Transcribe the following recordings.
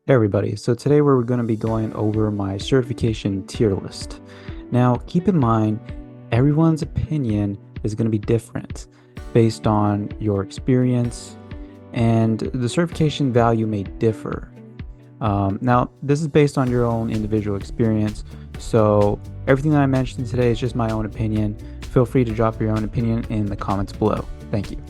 Hey everybody, so today we're going to be going over my certification tier list. Now, keep in mind, everyone's opinion is going to be different based on your experience, and the certification value may differ. Now, this is based on your own individual experience, so everything that I mentioned today is just my own opinion. Feel free to drop your own opinion in the comments below. Thank you.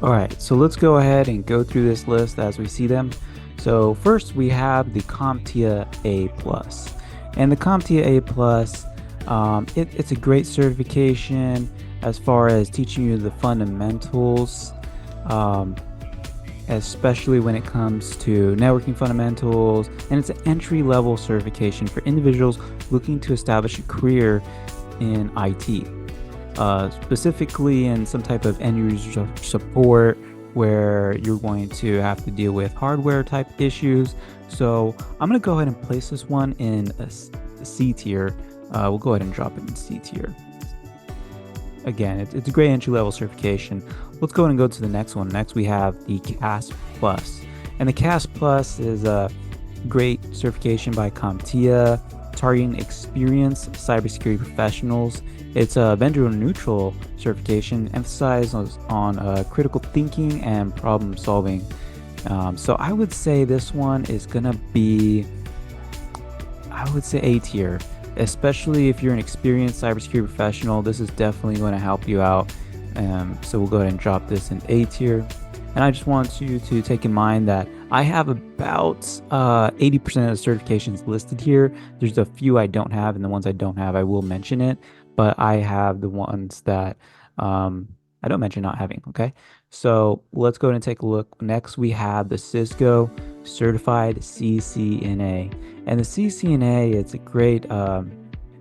All right, so let's go ahead and go through this list as we see them. So first we have the CompTIA A+. And the CompTIA A+, it's a great certification as far as teaching you the fundamentals, especially when it comes to networking fundamentals. And it's an entry-level certification for individuals looking to establish a career in IT. Specifically in some type of end user support where you're going to have to deal with hardware type issues. So I'm going to go ahead and place this one in a C tier. We'll go ahead and drop it in C tier. Again, it's a great entry level certification. Let's go ahead and go to the next one. Next we have the CAS Plus. And the CAS Plus is a great certification by CompTIA targeting experienced cybersecurity professionals. It's a vendor-neutral certification emphasized on critical thinking and problem solving. So I would say this one is gonna be, I would say A tier, especially if you're an experienced cybersecurity professional. This is definitely going to help you out. So we'll go ahead and drop this in A tier. And I just want you to take in mind that I have about 80% of the certifications listed here. There's a few I don't have, and the ones I don't have, I will mention it. But I have the ones that I don't mention not having, okay? So let's go ahead and take a look. Next, we have the Cisco Certified CCNA. And the CCNA, it's a great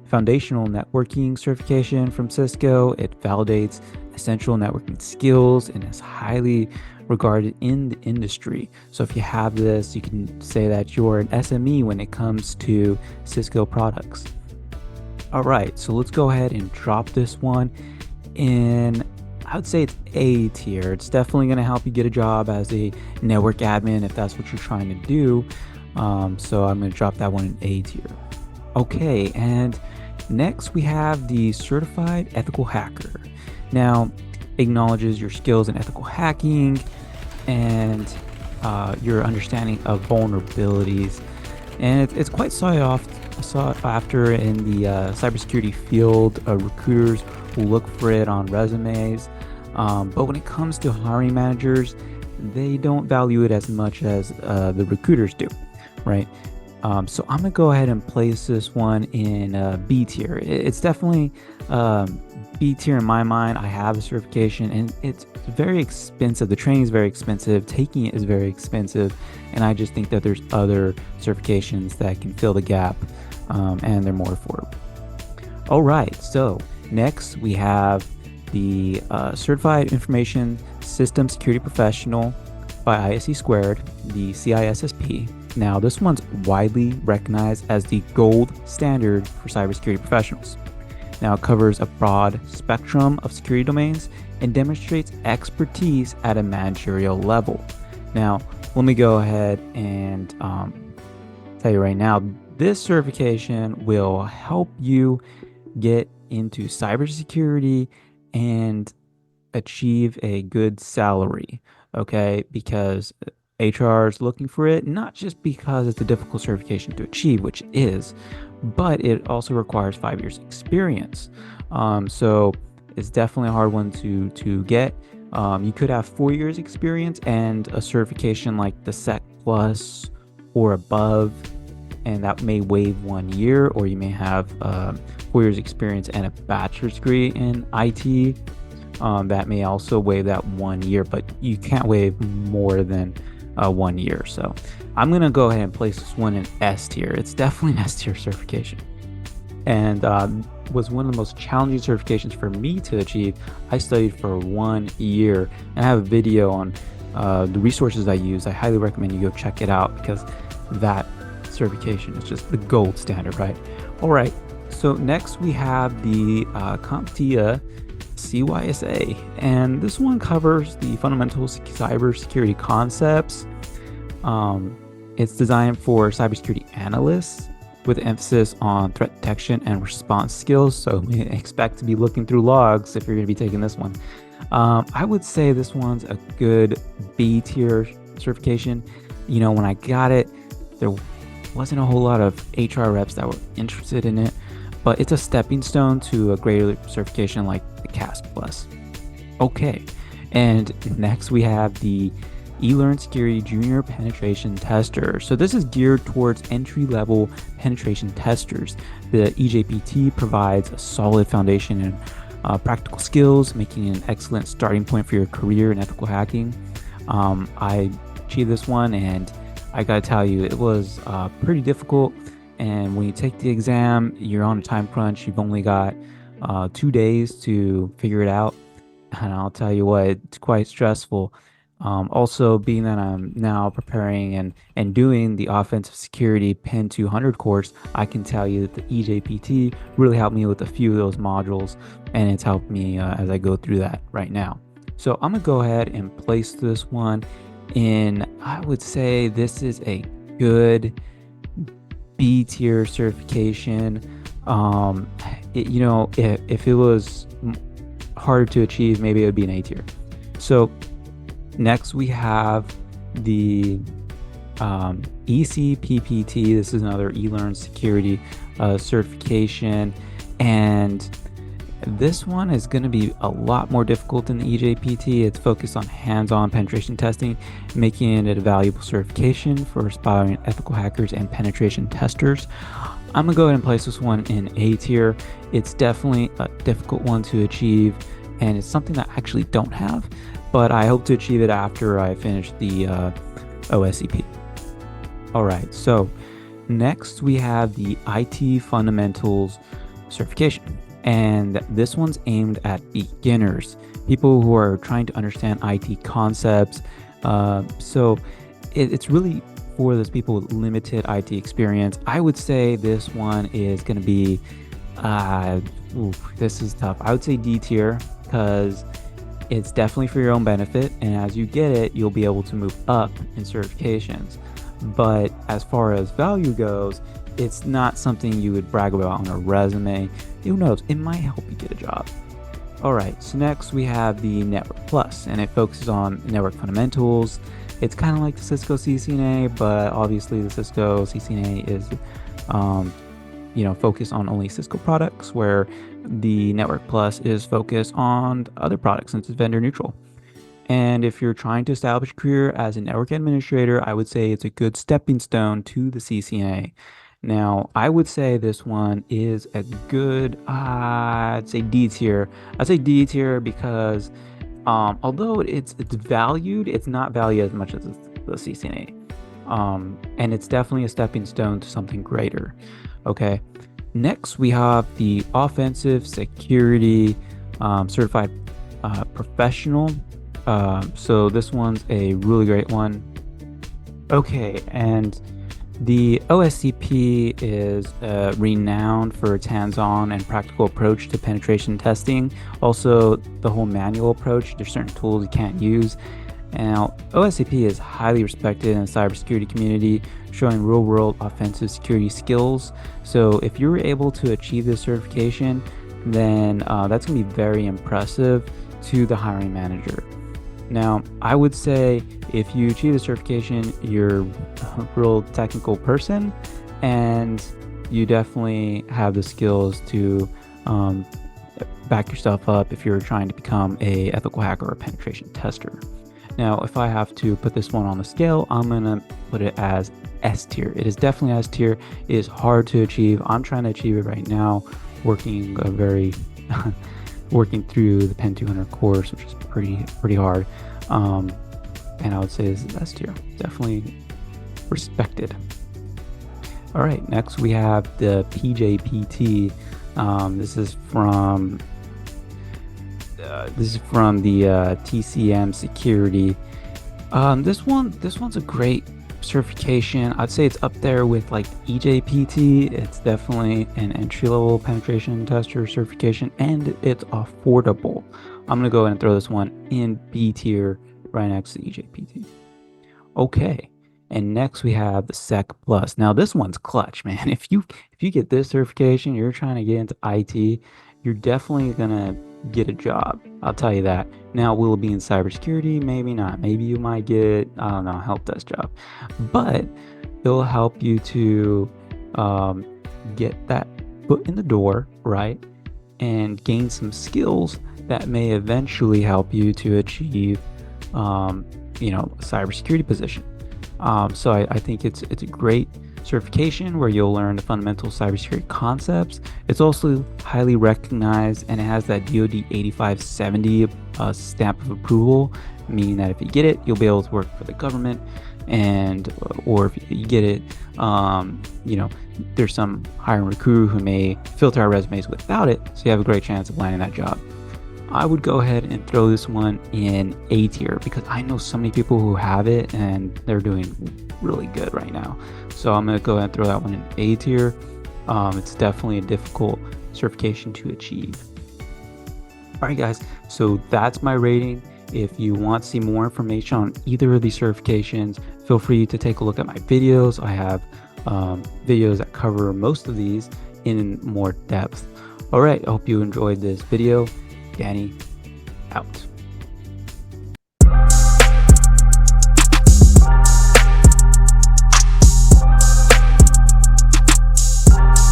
foundational networking certification from Cisco. It validates essential networking skills and is highly regarded in the industry. So if you have this, you can say that you're an SME when it comes to Cisco products. All right, so let's go ahead and drop this one in, I would say it's A tier. It's definitely going to help you get a job as a network admin if that's what you're trying to do. So I'm going to drop that one in A tier. Okay, and next we have the Certified Ethical Hacker. Now, acknowledges your skills in ethical hacking and your understanding of vulnerabilities. And it's quite sought after in the cybersecurity field. Recruiters will look for it on resumes. But when it comes to hiring managers, they don't value it as much as the recruiters do, right? So I'm gonna go ahead and place this one in B tier. It's definitely B tier in my mind. I have a certification and it's very expensive. The training is very expensive. Taking it is very expensive. And I just think that there's other certifications that can fill the gap and they're more affordable. All right, so next we have the Certified Information System Security Professional by ISC Squared, the CISSP. Now, this one's widely recognized as the gold standard for cybersecurity professionals. Now, it covers a broad spectrum of security domains and demonstrates expertise at a managerial level. Now, let me go ahead and tell you right now, this certification will help you get into cybersecurity and achieve a good salary, okay? Because HR is looking for it, not just because it's a difficult certification to achieve, which it is, but it also requires 5 years experience. So it's definitely a hard one to get. You could have 4 years experience and a certification like the SEC Plus or above, and that may waive 1 year, or you may have 4 years experience and a bachelor's degree in IT. That may also waive that 1 year, but you can't waive more than 1 year. So I'm going to go ahead and place this one in S tier. It's definitely an S tier certification, and was one of the most challenging certifications for me to achieve. I studied for 1 year, and I have a video on the resources I use. I highly recommend you go check it out because that certification is just the gold standard, right? All right, so next we have the CompTIA CYSA, and this one covers the fundamental cybersecurity concepts. It's designed for cybersecurity analysts with emphasis on threat detection and response skills. So expect to be looking through logs if you're going to be taking this one. I would say this one's a good B tier certification. When I got it, there wasn't a whole lot of HR reps that were interested in it, but it's a stepping stone to a greater certification like the CASP Plus. Okay, and next we have the eLearn Security Junior Penetration Tester. So this is geared towards entry-level penetration testers. The EJPT provides a solid foundation in practical skills, making it an excellent starting point for your career in ethical hacking. I achieved this one, and I gotta tell you, it was pretty difficult. And when you take the exam, you're on a time crunch. You've only got 2 days to figure it out. And I'll tell you what, it's quite stressful. Also, being that I'm now preparing and doing the Offensive Security Pen 200 course, I can tell you that the EJPT really helped me with a few of those modules, and it's helped me as I go through that right now. So I'm gonna go ahead and place this one in, I would say this is a good B tier certification. If it was harder to achieve, maybe it would be an A tier. So next we have the ECPPT. This is another eLearn security certification, and this one is going to be a lot more difficult than the EJPT. It's focused on hands-on penetration testing, making it a valuable certification for aspiring ethical hackers and penetration testers. I'm gonna go ahead and place this one in A tier. It's definitely a difficult one to achieve, and it's something that I actually don't have, but I hope to achieve it after I finish the OSCP. All right, so next we have the IT Fundamentals certification, and this one's aimed at beginners, people who are trying to understand IT concepts. So it's really for those people with limited IT experience. I would say this one is going to be, this is tough. I would say D tier, because it's definitely for your own benefit, and as you get it, you'll be able to move up in certifications. But as far as value goes, it's not something you would brag about on a resume. Who knows, it might help you get a job. All right, so next we have the Network Plus, and it focuses on network fundamentals. It's kind of like the Cisco CCNA, but obviously the Cisco CCNA is focused on only Cisco products, where the Network Plus is focused on other products since it's vendor neutral. And if you're trying to establish a career as a network administrator, I would say it's a good stepping stone to the CCNA. Now, I would say this one is a good, I'd say D tier. I'd say D tier because although it's valued, it's not valued as much as the CCNA. And it's definitely a stepping stone to something greater. Okay. Next, we have the Offensive Security Certified Professional. So this one's a really great one. Okay, and the OSCP is renowned for its hands-on and practical approach to penetration testing. Also, the whole manual approach. There's certain tools you can't use. Now, OSCP is highly respected in the cybersecurity community, showing real-world offensive security skills. So if you're able to achieve this certification, then that's going to be very impressive to the hiring manager. Now, I would say if you achieve the certification, you're a real technical person, and you definitely have the skills to back yourself up if you're trying to become a ethical hacker or penetration tester. Now, if I have to put this one on the scale, I'm going to put it as S tier. It is definitely S tier. It is hard to achieve. I'm trying to achieve it right now, working working through the Pen 200 course, which is pretty hard. And I would say this is S tier. Definitely respected. All right, next we have the PJPT. This is from the TCM Security. This one's a great certification. I'd say it's up there with like EJPT. It's definitely an entry-level penetration tester certification, and it's affordable. I'm gonna go ahead and throw this one in B tier right next to EJPT. Okay, and next we have the Sec Plus. Now this one's clutch, man. If you get this certification, you're trying to get into IT, you're definitely gonna get a job. I'll tell you that. Now, will it be in cybersecurity? Maybe not. Maybe you might get, I don't know, a help desk job, but it'll help you to get that foot in the door, right? And gain some skills that may eventually help you to achieve, a cybersecurity position. So I think it's a great certification where you'll learn the fundamental cybersecurity concepts. It's also highly recognized, and it has that DoD 8570 stamp of approval, meaning that if you get it, you'll be able to work for the government. And or if you get it, there's some hiring recruiter who may filter our resumes without it, so you have a great chance of landing that job. I would go ahead and throw this one in A tier because I know so many people who have it and they're doing really good right now. So I'm going to go ahead and throw that one in A tier. It's definitely a difficult certification to achieve. All right, guys, so that's my rating. If you want to see more information on either of these certifications, feel free to take a look at my videos. I have videos that cover most of these in more depth. All right, I hope you enjoyed this video. Danny out.